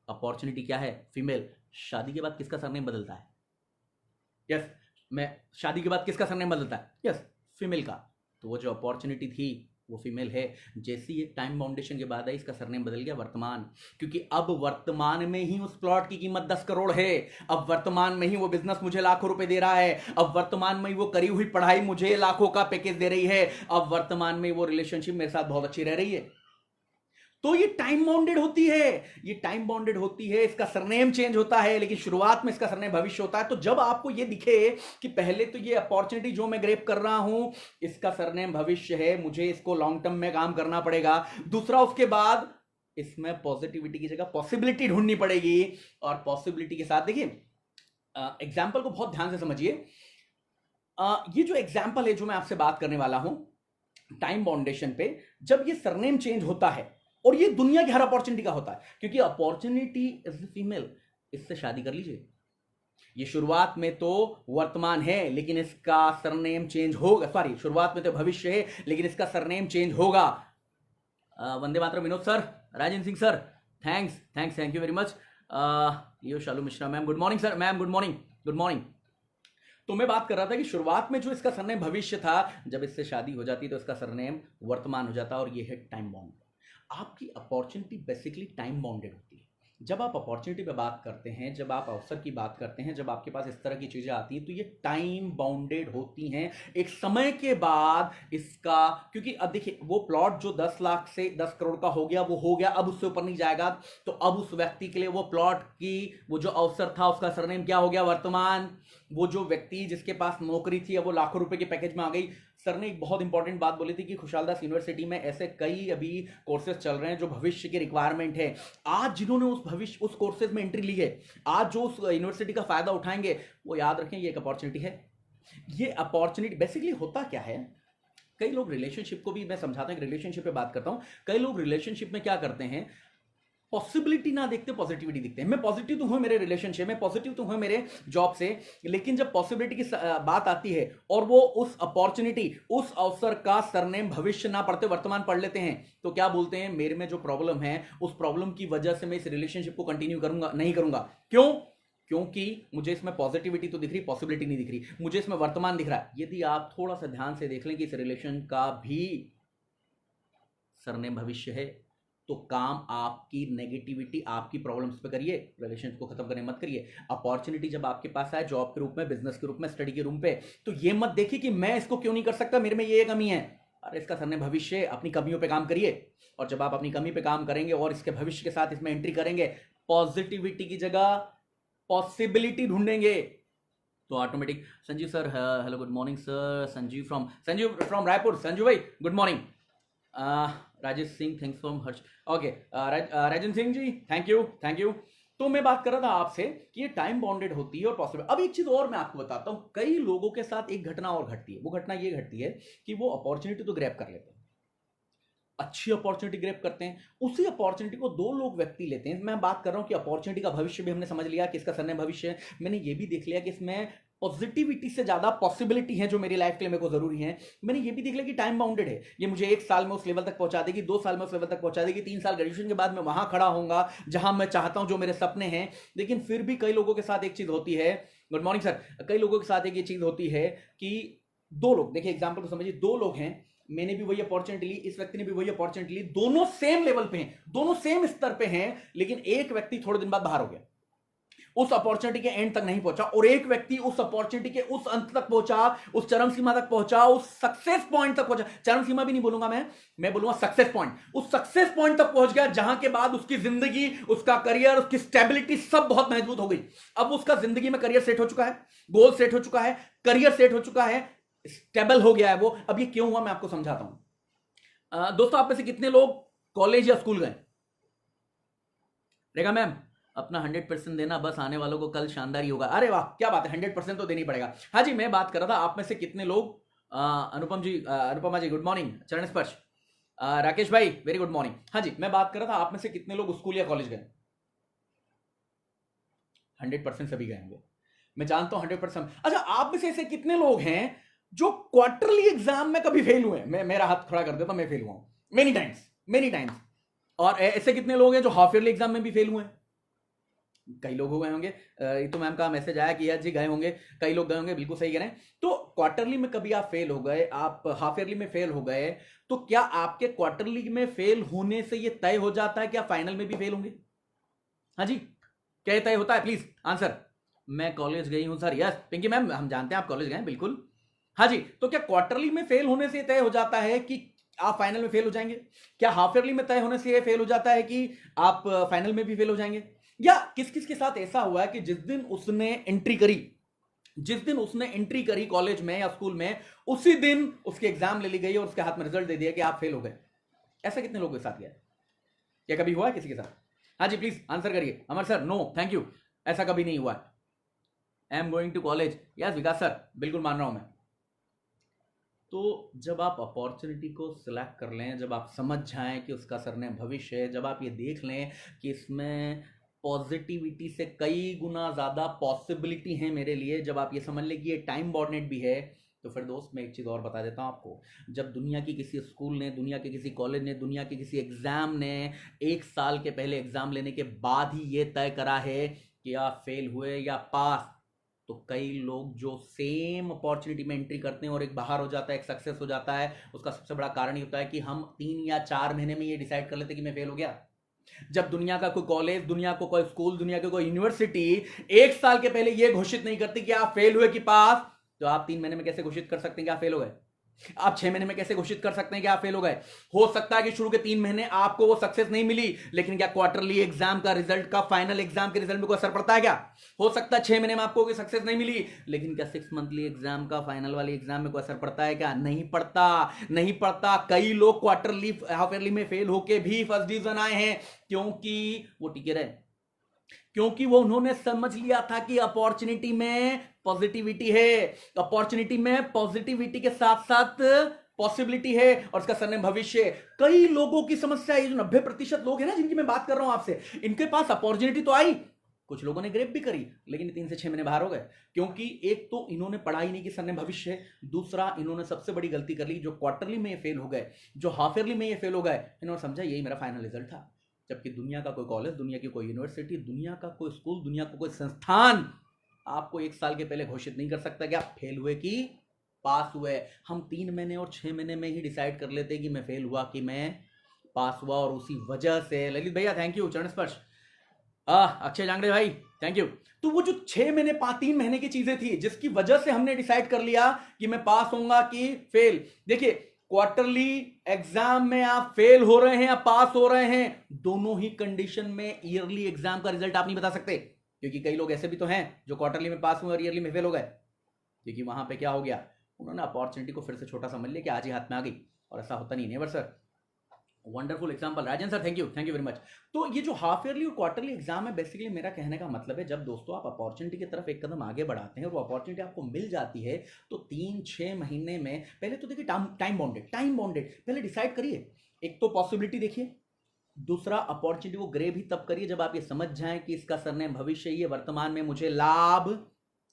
अपॉर्चुनिटी क्या है? फीमेल। शादी के बाद किसका सरनेम बदलता है? यस, मैं शादी के बाद किसका सरनेम बदलता है? यस, फीमेल का। तो वो जो अपॉर्चुनिटी थी वो फीमेल है। जैसे ही एक टाइम बाउंडेशन के बाद आई, इसका सरनेम बदल गया वर्तमान, क्योंकि अब वर्तमान में ही उस प्लॉट की कीमत 10 करोड़ है। अब वर्तमान में ही वो बिजनेस मुझे लाखों रुपए दे रहा है। अब वर्तमान में ही वो करी हुई पढ़ाई मुझे लाखों का पैकेज दे रही है। अब वर्तमान में वो रिलेशनशिप मेरे साथ बहुत अच्छी रह रही है। तो ये टाइम बाउंडेड होती है, ये टाइम बाउंडेड होती है। इसका सरनेम चेंज होता है, लेकिन शुरुआत में इसका सरनेम भविष्य होता है। तो जब आपको ये दिखे कि पहले तो ये अपॉर्चुनिटी जो मैं ग्रैब कर रहा हूं, इसका सरनेम भविष्य है, मुझे इसको लॉन्ग टर्म में काम करना पड़ेगा। दूसरा, उसके बाद इसमें पॉजिटिविटी की जगह पॉसिबिलिटी ढूंढनी पड़ेगी। और पॉसिबिलिटी के साथ देखिए, एग्जाम्पल को बहुत ध्यान से समझिए। ये जो एग्जाम्पल है जो मैं आपसे बात करने वाला हूं, टाइम बाउंडेशन पे, जब ये सरनेम चेंज होता है, और ये दुनिया की हर अपॉर्चुनिटी का होता है, क्योंकि अपॉर्चुनिटी इज फीमेल, इससे शादी कर लीजिए। ये शुरुआत में तो वर्तमान है, लेकिन इसका सरनेम चेंज होगा। सॉरी, शुरुआत में तो भविष्य है, लेकिन इसका सरनेम चेंज होगा। वंदे मातरम Vinod sir, Rajendra Singh sir, thank you very much. Yo Shalu Mishra ma'am, good morning sir. Ma'am good morning, good morning. तो मैं बात कर रहा था कि शुरुआत में जो इसका सरनेम भविष्य था, जब इससे शादी हो जाती तो इसका सरनेम वर्तमान हो जाता, और ये है टाइम बाउंड। आपकी अपॉर्चुनिटी बेसिकली टाइम बाउंडेड होती है। जब आप अपॉर्चुनिटी पे बात करते हैं, जब आप अवसर की बात करते हैं, जब आपके पास इस तरह की चीज़ें आती हैं, तो ये टाइम बाउंडेड होती हैं। एक समय के बाद इसका, क्योंकि अब देखिए वो प्लॉट जो 10 लाख से 10 करोड़ का हो गया वो हो गया, अब उससे ऊपर नहीं जाएगा। तो अब उस व्यक्ति के लिए वो प्लॉट की वो जो अवसर था उसका सरनेम क्या हो गया, वर्तमान। वो जो व्यक्ति जिसके पास नौकरी थी अब वो लाखों रुपए के पैकेज में आ गई। सर ने एक बहुत इंपॉर्टेंट बात बोली थी कि खुशहाल दास यूनिवर्सिटी में ऐसे कई अभी कोर्सेज चल रहे हैं जो भविष्य की रिक्वायरमेंट है। आज जिन्होंने उस कोर्सेज में एंट्री ली है, आज जो उस यूनिवर्सिटी का फायदा उठाएंगे, वो याद रखें ये एक अपॉर्चुनिटी है। ये अपॉर्चुनिटी बेसिकली होता क्या है, कई लोग रिलेशनशिप को भी मैं समझाता हूं, रिलेशनशिप पे बात करता हूं। कई लोग रिलेशनशिप में क्या करते हैं, पॉसिबिलिटी ना देखते पॉजिटिविटी दिखते हैं। मैं पॉजिटिव तो हूं मेरे रिलेशनशिप में, पॉजिटिव तो हूं मेरे जॉब से, लेकिन जब पॉसिबिलिटी की बात आती है और वो उस अपॉर्चुनिटी उस अवसर का सरनेम भविष्य ना पढ़ते वर्तमान पढ़ लेते हैं, तो क्या बोलते हैं, मेरे में जो प्रॉब्लम है उस प्रॉब्लम की वजह से मैं इस रिलेशनशिप को कंटिन्यू करूंगा नहीं करूंगा। क्यों? क्योंकि मुझे इसमें पॉजिटिविटी तो दिख रही, पॉसिबिलिटी नहीं दिख रही, मुझे इसमें वर्तमान दिख रहा है। यदि आप थोड़ा सा ध्यान से देख लें कि इस रिलेशन का भी सरनेम भविष्य है, तो काम आपकी नेगेटिविटी आपकी प्रॉब्लम्स पे करिए, रिलेशन को खत्म करने मत करिए। अपॉर्चुनिटी जब आपके पास आए जॉब के रूप में, बिजनेस के रूप में, स्टडी के रूप पे, तो ये मत देखिए कि मैं इसको क्यों नहीं कर सकता, मेरे में ये कमी है। अरे इसका सरनेम भविष्य, अपनी कमियों पे काम करिए। और जब आप अपनी कमी पे काम करेंगे और इसके भविष्य के साथ इसमें एंट्री करेंगे, पॉजिटिविटी की जगह पॉसिबिलिटी ढूंढेंगे, तो automatic. Sanjeev sir, hello good morning sir. Sanjeev from Raipur. Sanjeev भाई good morning. Rajesh Singh, thanks from Harsh. Okay, Rajan Singh ji, thank you. तो मैं बात कर रहा था आपसे कि ये टाइम बाउंडेड होती है और पॉसिबल। अब एक चीज और मैं आपको बताता हूं, कई लोगों के साथ एक घटना और घटती है। वो घटना ये घटती है कि वो अपॉर्चुनिटी तो ग्रैब कर लेते हैं, अच्छी अपॉर्चुनिटी ग्रैब करते हैं, उसी अपॉर्चुनिटी को दो लोग व्यक्ति लेते हैं। मैं बात कर रहा हूं कि अपॉर्चुनिटी का भविष्य भी हमने समझ लिया कि इसका सरनेम भविष्य है। मैंने ये भी देख लिया कि इसमें पॉजिटिविटी से ज्यादा पॉसिबिलिटी है जो मेरी लाइफ के लिए मेरे को जरूरी है। मैंने ये भी देख लिया कि टाइम बाउंडेड है, ये मुझे 1 साल में उस लेवल तक पहुंचा देगी, 2 साल में उस लेवल तक पहुंचा देगी, 3 साल ग्रेजुएशन के बाद मैं वहां खड़ा होऊंगा जहां मैं चाहता हूं, जो मेरे सपने हैं। लेकिन फिर भी कई लोगों के साथ एक चीज होती है, गुड मॉर्निंग सर, कई लोगों के साथ एक ये चीज होती है कि दो लोग, देखिए एग्जाम्पल को समझिए, दो लोग हैं, मैंने भी वही अपॉर्चुनिटी ली, इस व्यक्ति ने भी वही अपॉर्चुनिटी ली, दोनों सेम लेवल पे हैं, दोनों सेम स्तर पे हैं, लेकिन एक व्यक्ति थोड़े दिन बाद बाहर हो गया, उस अपॉर्चुनिटी के एंड तक नहीं पहुंचा, और एक व्यक्ति उस अपॉर्चुनिटी के उस अंत तक पहुंचा, उस चरम सीमा तक पहुंचा, उस सक्सेस पॉइंट तक पहुंचा। चरम सीमा भी नहीं बोलूंगा मैं बोलूंगा सक्सेस पॉइंट। उस सक्सेस पॉइंट तक पहुंच गया जहां के बाद उसकी जिंदगी, उसका करियर, उसकी स्टेबिलिटी सब बहुत मजबूत हो गई। अब उसका जिंदगी में करियर सेट हो चुका है, गोल सेट हो चुका है, करियर सेट हो चुका है, स्टेबल हो गया है वो। अब ये क्यों हुआ मैं आपको समझाता हूं। दोस्तों, आप में से कितने लोग कॉलेज या स्कूल गए? रेखा मैम, अपना 100% देना, बस आने वालों को कल शानदार ही होगा। अरे वाह, क्या बात है, 100% तो देनी पड़ेगा। हाँ जी, मैं बात कर रहा था आप में से कितने लोग, अनुपमा जी गुड मॉर्निंग, चरण स्पर्श, राकेश भाई वेरी गुड मॉर्निंग। हाँ जी, मैं बात कर रहा था आप में से कितने लोग स्कूल या कॉलेज गए? 100% सभी गए होंगे, मैं जानता हूं 100%। अच्छा, आप में से ऐसे कितने लोग हैं जो क्वार्टरली एग्जाम में कभी फेल हुए? मैं मेरा हाथ खड़ा कर देता हूं, मैं फेल हुआ हूं मेनी टाइम्स। और ऐसे कितने लोग हैं जो हाफ ईयरली एग्जाम में भी फेल हुए हैं? कई लोग हो गए होंगे। ये तो मैम का मैसेज आया कि यार जी गए होंगे, कई लोग गए होंगे, बिल्कुल सही कह रहे हैं। तो क्वार्टरली में कभी आप फेल हो गए, आप हाफ ईयरली में फेल हो गए, तो क्या आपके क्वार्टरली में फेल होने से ये तय हो जाता है कि आप फाइनल में भी फेल होंगे? हाँ जी, क्या तय होता है? Please answer. मैं कॉलेज गई हूं सर। यस पिंकी मैम, हम जानते हैं आप कॉलेज गए, बिल्कुल। हाँ जी, तो क्या क्वार्टरली में फेल होने से तय हो जाता है कि आप फाइनल में फेल हो जाएंगे? क्या हाफ ईयरली में तय होने से फेल हो जाता है कि आप फाइनल में भी फेल हो जाएंगे? या किस किस के साथ ऐसा हुआ है कि जिस दिन उसने एंट्री करी कॉलेज में या स्कूल में, उसी दिन उसकी एग्जाम ले ली गई और उसके हाथ में रिजल्ट दे दिया कि आप फेल हो गए? ऐसा कितने लोगों के साथ किया है? क्या कभी हुआ है किसी के साथ? हाँ जी, प्लीज आंसर करिए। Amar sir, no thank you, ऐसा कभी नहीं हुआ है। I am going to college. Yes Vikas sir, बिल्कुल मान रहा हूं मैं। तो जब आप अपॉर्चुनिटी को सिलेक्ट कर लें, जब आप समझ जाएं कि उसका सरनेम भविष्य है, जब आप ये देख लें कि इसमें पॉजिटिविटी से कई गुना ज़्यादा पॉसिबिलिटी है मेरे लिए, जब आप ये समझ लें कि ये टाइम बाउंडेड भी है, तो फिर दोस्त मैं एक चीज़ और बता देता हूँ आपको। जब दुनिया की किसी स्कूल ने, दुनिया के किसी कॉलेज ने, दुनिया के किसी एग्ज़ाम ने 1 साल के पहले एग्ज़ाम लेने के बाद ही ये तय करा है कि आप फेल हुए या पास, तो कई लोग जो सेम अपॉर्चुनिटी में एंट्री करते हैं और एक बाहर हो जाता है, एक सक्सेस हो जाता है, उसका सबसे बड़ा कारण ये होता है कि हम 3 या 4 महीने में ये डिसाइड कर लेते हैं कि मैं फेल हो गया। जब दुनिया का कोई कॉलेज, दुनिया को कोई स्कूल, दुनिया की कोई यूनिवर्सिटी 1 साल के पहले यह घोषित नहीं करती कि आप फेल हुए कि पास, तो आप 3 महीने में कैसे घोषित कर सकते हैं कि आप फेल हो गए? आप 6 महीने में कैसे घोषित कर सकते हैं कि आप फेल हो गए? हो सकता है कि शुरू के 3 महीने आपको वो सक्सेस नहीं मिली, लेकिन क्या क्वार्टरली एग्जाम का रिजल्ट का फाइनल एग्जाम के रिजल्ट में कोई असर पड़ता है क्या? हो सकता है 6 महीने में आपको कोई सक्सेस नहीं मिली, लेकिन क्या 6 मंथली एग्जाम का फाइनल वाली एग्जाम में कोई असर पड़ता है क्या? नहीं पड़ता, नहीं पड़ता। कई लोग क्वार्टरली, हाफ ईयरली में फेल होके भी फर्स्ट डिवीजन आए हैं, क्योंकि वो टिके रहे, क्योंकि वो उन्होंने समझ लिया था कि अपॉर्चुनिटी में पॉजिटिविटी है, अपॉर्चुनिटी में पॉजिटिविटी के साथ साथ पॉसिबिलिटी है, और उसका सरनेम भविष्य। कई लोगों की समस्या, ये जो 90% लोग हैं ना जिनकी मैं बात कर रहा हूं आपसे, इनके पास अपॉर्चुनिटी तो आई, कुछ लोगों ने ग्रेप भी करी, लेकिन 3 से 6 महीने बाहर हो गए, क्योंकि एक तो इन्होंने पढ़ाई नहीं की सरनेम भविष्य है, दूसरा इन्होंने सबसे बड़ी गलती कर ली, जो क्वार्टरली में ये फेल हो गए, जो हाफ ईयरली में ये फेल हो गए, इन्होंने समझा यही मेरा फाइनल रिजल्ट था। जबकि दुनिया का कोई कॉलेज, दुनिया की कोई यूनिवर्सिटी, दुनिया का कोई स्कूल, दुनिया का कोई संस्थान आपको 1 साल के पहले घोषित नहीं कर सकता कि आप फेल हुए कि पास हुए। हम 3 महीने और 6 महीने में ही डिसाइड कर लेते कि मैं फेल हुआ कि मैं पास हुआ, और उसी वजह से ललित भैया थैंक यू, चरण स्पर्श, अक्षय जांगड़े भाई थैंक यू। तो वो जो 6 महीने 3 महीने की चीजें थी जिसकी वजह से हमने डिसाइड कर लिया कि मैं पास होऊंगा कि फेल। देखिए, क्वार्टरली एग्जाम में आप फेल हो रहे हैं या पास हो रहे हैं, दोनों ही कंडीशन में ईयरली एग्जाम का रिजल्ट आप नहीं बता सकते, क्योंकि कई लोग ऐसे भी तो हैं जो क्वार्टरली में पास हुए और ईयरली में फेल हो गए, क्योंकि वहां पे क्या हो गया, उन्होंने अपॉर्चुनिटी को फिर से छोटा समझ लिया कि आज ही हाथ में आ गई, और ऐसा होता नहीं। Never sir, wonderful example Rajan sir, thank you very much. तो ये जो हाफ ईयरली और क्वार्टरली एग्जाम है, बेसिकली मेरा कहने का मतलब है, जब दोस्तों आप अपॉर्चुनिटी की तरफ एक कदम आगे बढ़ाते हैं और वो अपॉर्चुनिटी आपको मिल जाती है, तो 3-6 महीने में पहले तो देखिए टाइम बाउंडेड पहले डिसाइड करिए। एक तो पॉसिबिलिटी देखिए, दूसरा अपॉर्चुनिटी को ग्रे भी तब करिए जब आप ये समझ जाएं कि इसका सरनेम भविष्य, ये वर्तमान में मुझे लाभ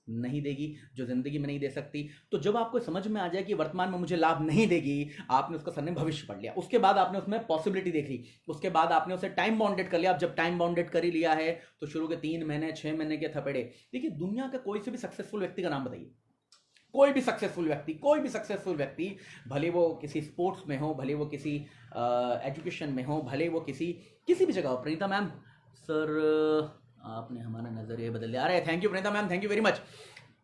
नहीं देगी, जो जिंदगी में नहीं दे सकती। तो जब आपको समझ में आ जाए कि वर्तमान में मुझे लाभ नहीं देगी, आपने उसका सरनेम भविष्य पढ़ लिया, उसके बाद आपने उसमें पॉसिबिलिटी देख ली, उसके बाद आपने उसे टाइम बाउंडेड कर लिया। अब जब टाइम बाउंडेड कर ही लिया है, तो शुरू के 3 महीने 6 महीने के थपेड़े। देखिए, दुनिया का कोई से भी सक्सेसफुल व्यक्ति का नाम बताइए, कोई भी सक्सेसफुल व्यक्ति, भले वो किसी स्पोर्ट्स में हो, भले वो किसी एजुकेशन में हो, भले वो किसी भी जगह हो। प्रणीता मैम, सर आपने हमारा नजरिया बदल दिया। अरे thank you Pranita ma'am, thank you very much.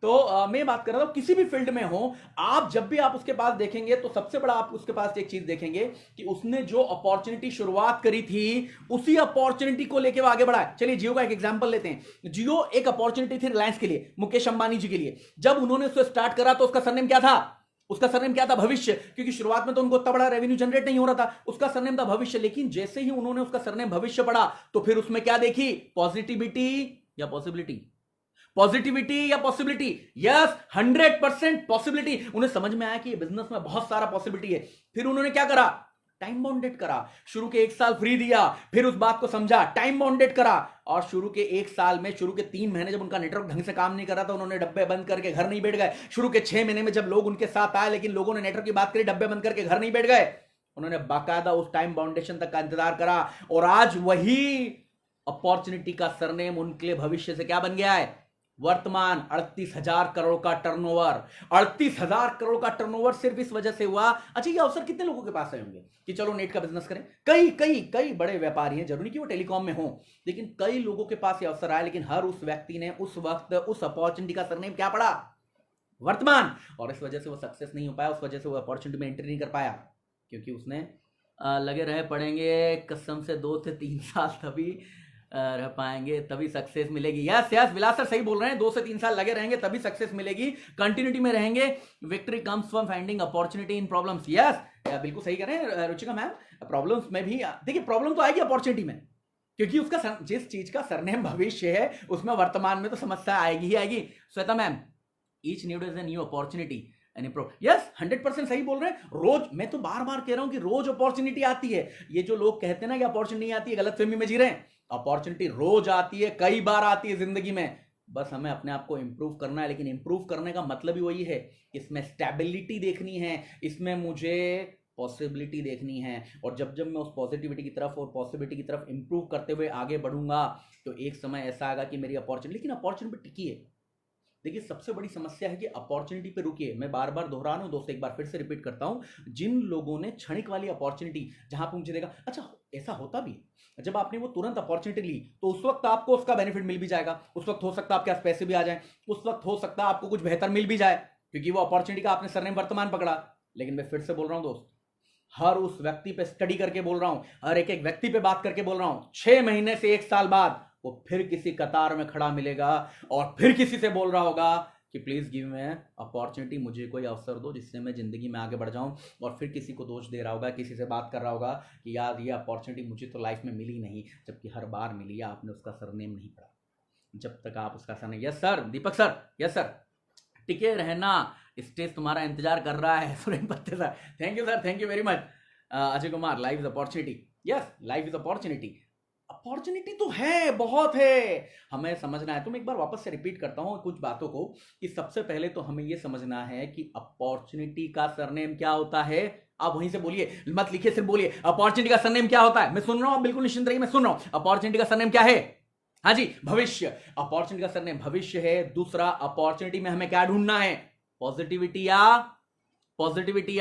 तो मैं बात कर रहा हूं, किसी भी फील्ड में हो आप, जब भी आप उसके पास देखेंगे, तो सबसे बड़ा आप उसके पास एक चीज देखेंगे कि उसने जो अपॉर्चुनिटी शुरुआत करी थी, उसी अपॉर्चुनिटी को लेकर वो आगे बढ़ा है। चलिए जियो का एक एग्जांपल लेते हैं। जियो एक अपॉर्चुनिटी थी रिलायंस के लिए, मुकेश अंबानी जी के लिए। जब उन्होंने उसको स्टार्ट करा तो उसका सरनेम क्या था? उसका सरनेम क्या था? भविष्य, क्योंकि शुरुआत में तो उनको इतना बड़ा रेवेन्यू जनरेट नहीं हो रहा था, उसका सरनेम था भविष्य। लेकिन जैसे ही उन्होंने उसका सरनेम भविष्य पढ़ा, तो फिर उसमें क्या देखी? पॉजिटिविटी या पॉसिबिलिटी? पॉजिटिविटी या पॉसिबिलिटी? Yes, 100% possibility. उन्हें समझ में आया कि बिजनेस में बहुत सारा पॉसिबिलिटी है। फिर उन्होंने क्या करा? टाइम बाउंडेड करा। शुरू के 1 साल फ्री दिया, फिर उस बात को समझा, टाइम बाउंडेड करा, और शुरू के 1 साल में, शुरू के 3 महीने जब उनका नेटवर्क ढंग से काम नहीं कर रहा था, उन्होंने डब्बे बंद करके घर नहीं बैठ गए। शुरू के 6 महीने में जब लोग उनके साथ आए, लेकिन लोगों ने नेटवर्क की बात करी, डब्बे बंद करके घर नहीं बैठ गए। उन्होंने बाकायदा उस टाइम बाउंडेशन तक का इंतजार करा, और आज वही अपॉर्चुनिटी का सरनेम उनके लिए भविष्य से क्या बन गया है? वर्तमान। 38,000 करोड़ का टर्नओवर, 38,000 करोड़ का टर्नओवर सिर्फ इस वजह से हुआ। अच्छा, ये अवसर कितने लोगों के पास आए होंगे कि चलो नेट का बिजनेस करें? कई बड़े व्यापारी हैं, जरूरी कि वो टेलीकॉम में हो, लेकिन कई लोगों के पास ये अवसर आया, लेकिन हर उस व्यक्ति ने उस वक्त उस अपॉर्चुनिटी का सरनेम क्या पड़ा? वर्तमान। और इस वजह से वो सक्सेस नहीं हो पाया, उस वजह से वो अपॉर्चुनिटी में एंट्री नहीं कर पाया, क्योंकि उसने लगे रहे पड़ेंगे कसम से 2 से 3 साल, तभी रह पाएंगे, तभी सक्सेस मिलेगी। यस विलास सर सही बोल रहे हैं, 2 से 3 साल लगे रहेंगे तभी सक्सेस मिलेगी, कंटिन्यूटी में रहेंगे। Victory comes from finding opportunity in problems. Yes, बिल्कुल सही कह रहे हैं रुचिका मैम। प्रॉब्लम्स में भी देखिए, प्रॉब्लम तो आएगी अपॉर्चुनिटी में, क्योंकि उसका जिस चीज का सरनेम भविष्य है, उसमें वर्तमान में तो समस्या आएगी ही आएगी। Shweta ma'am, each new day is a new opportunity. Yes, 100% सही बोल रहे हैं। रोज, मैं तो बार बार कह रहा हूं कि रोज अपॉर्चुनिटी आती है। ये जो लोग कहते हैं ना कि अपॉर्चुनिटी नहीं आती है, गलतफहमी में जी रहे हैं। अपॉर्चुनिटी रोज आती है, कई बार आती है जिंदगी में, बस हमें अपने आप को इंप्रूव करना है। लेकिन इंप्रूव करने का मतलब ही वही है, इसमें स्टेबिलिटी देखनी है, इसमें मुझे पॉसिबिलिटी देखनी है। और जब जब मैं उस पॉजिटिविटी की तरफ और पॉसिबिलिटी की तरफ इंप्रूव करते हुए आगे बढ़ूंगा, तो एक समय ऐसा आएगा कि मेरी अपॉर्चुनिटी, लेकिन अपॉर्चुनिटी टिकी है। देखिए सबसे बड़ी समस्या है कि अपॉर्चुनिटी पे रुकिए। मैं बार बार दोहरा रहा हूं दोस्त, एक बार फिर से रिपीट करता हूं, जिन लोगों ने क्षणिक वाली अपॉर्चुनिटी, जहां पे मुझे देगा, अच्छा ऐसा होता भी है, जब आपने वो तुरंत अपॉर्चुनिटी ली तो उस वक्त आपको उसका बेनिफिट मिल भी जाएगा, उस वक्त हो सकता है आपके पास पैसे भी आ जाए, उस वक्त हो सकता है आपको कुछ बेहतर मिल भी जाए, क्योंकि वो अपॉर्चुनिटी का आपने सरनेम वर्तमान पकड़ा। लेकिन मैं फिर से बोल रहा हूं दोस्त, हर उस व्यक्ति पे स्टडी करके बोल रहा हूं, हर एक एक व्यक्ति पे बात करके बोल रहा हूं, 6 महीने से 1 साल बाद वो फिर किसी कतार में खड़ा मिलेगा और फिर किसी से बोल रहा होगा कि प्लीज गिव मी अपॉर्चुनिटी, मुझे कोई अवसर दो जिससे मैं जिंदगी में आगे बढ़ जाऊं, और फिर किसी को दोष दे रहा होगा, किसी से बात कर रहा होगा कि यार ये अपॉर्चुनिटी मुझे तो लाइफ में मिली नहीं, जबकि हर बार मिली, आपने उसका सरनेम नहीं पढ़ा। जब तक आप उसका सरनेम, यस सर दीपक सर, यस सर, टिके रहना, स्टेज तुम्हारा इंतजार कर रहा है। सुरेंद्र पत्ते sir, thank you sir, thank you very much. Ajay Kumar, life is opportunity, yes life is opportunity, opportunity तो है, बहुत है, हमें समझना है। तो मैं एक बार वापस से रिपीट करता हूं कुछ बातों को, कि सबसे पहले तो हमें यह समझना है कि अपॉर्चुनिटी का सरनेम क्या होता है। आप वहीं से बोलिए, मत लिखिए, सिर्फ बोलिए अपॉर्चुनिटी का सरनेम क्या होता है। मैं सुन रहा हूं, बिल्कुल निश्चिंत रहिए, मैं सुन रहा हूं। अपॉर्चुनिटी का सरनेम क्या है? हाँ जी, भविष्य। अपॉर्चुनिटी का सरनेम भविष्य है। दूसरा, अपॉर्चुनिटी में हमें क्या ढूंढना है? पॉजिटिविटी या पॉसिबिलिटी।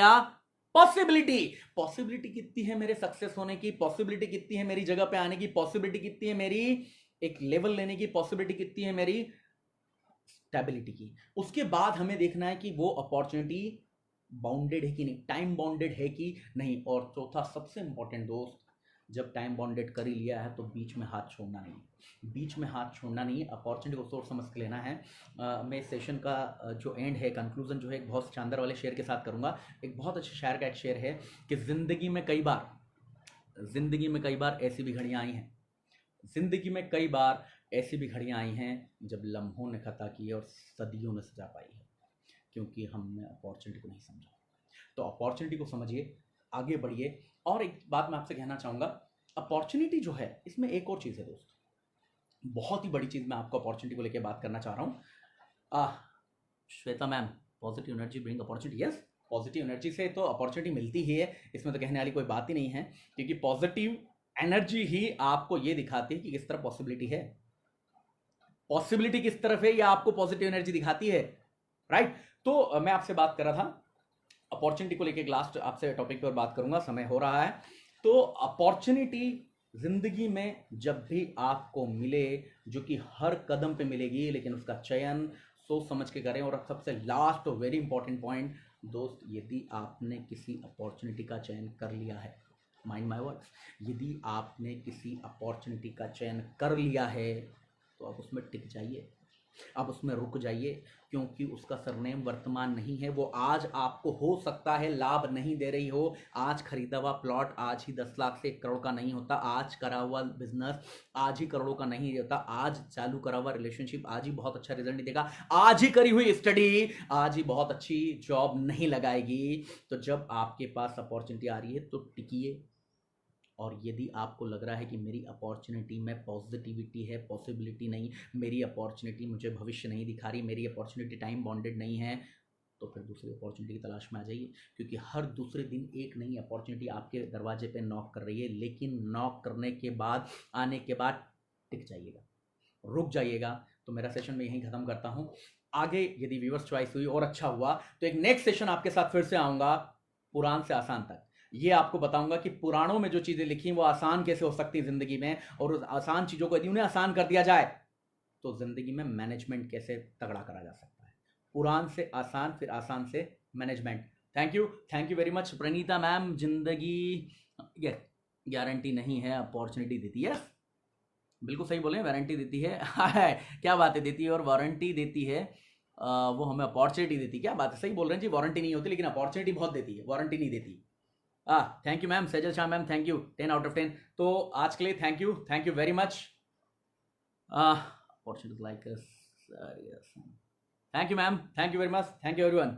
पॉसिबिलिटी कितनी है मेरे सक्सेस होने की, पॉसिबिलिटी कितनी है मेरी जगह पे आने की, पॉसिबिलिटी कितनी है मेरी एक लेवल लेने की, पॉसिबिलिटी कितनी है मेरी स्टेबिलिटी की। उसके बाद हमें देखना है कि वो अपॉर्चुनिटी बाउंडेड है कि नहीं, टाइम बाउंडेड है कि नहीं। और चौथा सबसे इंपॉर्टेंट दोस्त, जब टाइम बाउंडेड कर ही लिया है तो बीच में हाथ छोड़ना नहीं, बीच में हाथ छोड़ना नहीं, अपॉर्चुनिटी को सोच समझ के लेना है। मैं इस सेशन का जो एंड है, कंक्लूजन जो है, एक बहुत शानदार वाले शेयर के साथ करूंगा। एक बहुत अच्छे शायर का एक शेयर है कि जिंदगी में कई बार ऐसी भी घड़ियां आई हैं, जिंदगी में कई बार ऐसी भी घड़ियां आई हैं जब लम्हों ने खता की है और सदियों ने सजा पाई है, क्योंकि हमने अपॉर्चुनिटी को नहीं समझा। तो अपॉर्चुनिटी को समझिए, आगे बढ़िए। और एक बात मैं आपसे कहना चाहूँगा, अपॉर्चुनिटी जो है, इसमें एक और चीज़ है दोस्त, बहुत ही बड़ी चीज़ मैं आपको अपॉर्चुनिटी को लेकर बात करना चाह रहा हूँ। Shweta ma'am, positive energy bring opportunity, yes, positive energy से तो अपॉर्चुनिटी मिलती ही है, इसमें तो कहने वाली कोई बात ही नहीं है, क्योंकि पॉजिटिव एनर्जी ही आपको ये दिखाती है कि किस तरफ पॉसिबिलिटी है, पॉसिबिलिटी किस तरफ है, या आपको पॉजिटिव एनर्जी दिखाती है, राइट। तो मैं आपसे बात कर रहा था अपॉर्चुनिटी को लेके, एक लास्ट आपसे टॉपिक पर बात करूंगा, समय हो रहा है। तो अपॉर्चुनिटी जिंदगी में जब भी आपको मिले, जो कि हर कदम पे मिलेगी, लेकिन उसका चयन सोच समझ के करें। और सबसे लास्ट और वेरी इंपॉर्टेंट पॉइंट दोस्त, यदि आपने किसी अपॉर्चुनिटी का चयन कर लिया है, माइंड माय वर्ड्स, यदि आपने किसी अपॉर्चुनिटी का चयन कर लिया है तो आप उसमें टिक जाइए, आप उसमें रुक जाइए, क्योंकि उसका सरनेम वर्तमान नहीं है। वो आज आपको हो सकता है लाभ नहीं दे रही हो, आज खरीदा हुआ प्लॉट आज ही 10 लाख से 1 करोड़ का नहीं होता, आज करा हुआ बिजनेस आज ही करोड़ों का नहीं होता, आज चालू करा हुआ रिलेशनशिप आज ही बहुत अच्छा रिजल्ट नहीं देगा, आज ही करी हुई स्टडी आज ही बहुत अच्छी जॉब नहीं लगाएगी। तो जब आपके पास अपॉर्चुनिटी आ रही है तो टिकिए। और यदि आपको लग रहा है कि मेरी अपॉर्चुनिटी में पॉजिटिविटी है, पॉसिबिलिटी नहीं, मेरी अपॉर्चुनिटी मुझे भविष्य नहीं दिखा रही, मेरी अपॉर्चुनिटी टाइम बाउंडेड नहीं है, तो फिर दूसरी अपॉर्चुनिटी की तलाश में आ जाइए, क्योंकि हर दूसरे दिन एक नई अपॉर्चुनिटी आपके दरवाजे पे नॉक कर रही है। लेकिन नॉक करने के बाद, आने के बाद टिक जाइएगा, रुक जाइएगा। तो मेरा सेशन मैं यहीं ख़त्म करता हूँ। आगे यदि व्यूअर्स चॉइस हुई और अच्छा हुआ तो एक नेक्स्ट सेशन आपके साथ फिर से आऊँगा, पुराण से आसान तक। ये आपको बताऊंगा कि पुराणों में जो चीजें लिखी वो आसान कैसे हो सकती है जिंदगी में, और उस आसान चीजों को यदि उन्हें आसान कर दिया जाए तो जिंदगी में मैनेजमेंट कैसे तगड़ा करा जा सकता है। पुराण से आसान, फिर आसान से management. Thank you very much Pranita ma'am. जिंदगी ये गारंटी नहीं है, अपॉर्चुनिटी देती है, बिल्कुल सही बोले, वारंटी देती है। क्या बात है, देती है और वारंटी देती है, वो हमें अपॉर्चुनिटी देती है। क्या बात है, सही बोल रहे हैं जी, वारंटी नहीं होती लेकिन अपॉर्चुनिटी बहुत देती है, वारंटी नहीं देती। Thank you ma'am, Sajal Shah ma'am, thank you, 10 out of 10। तो आज के लिए thank you very much. Opportunity like thank you ma'am, thank you very much, thank you everyone.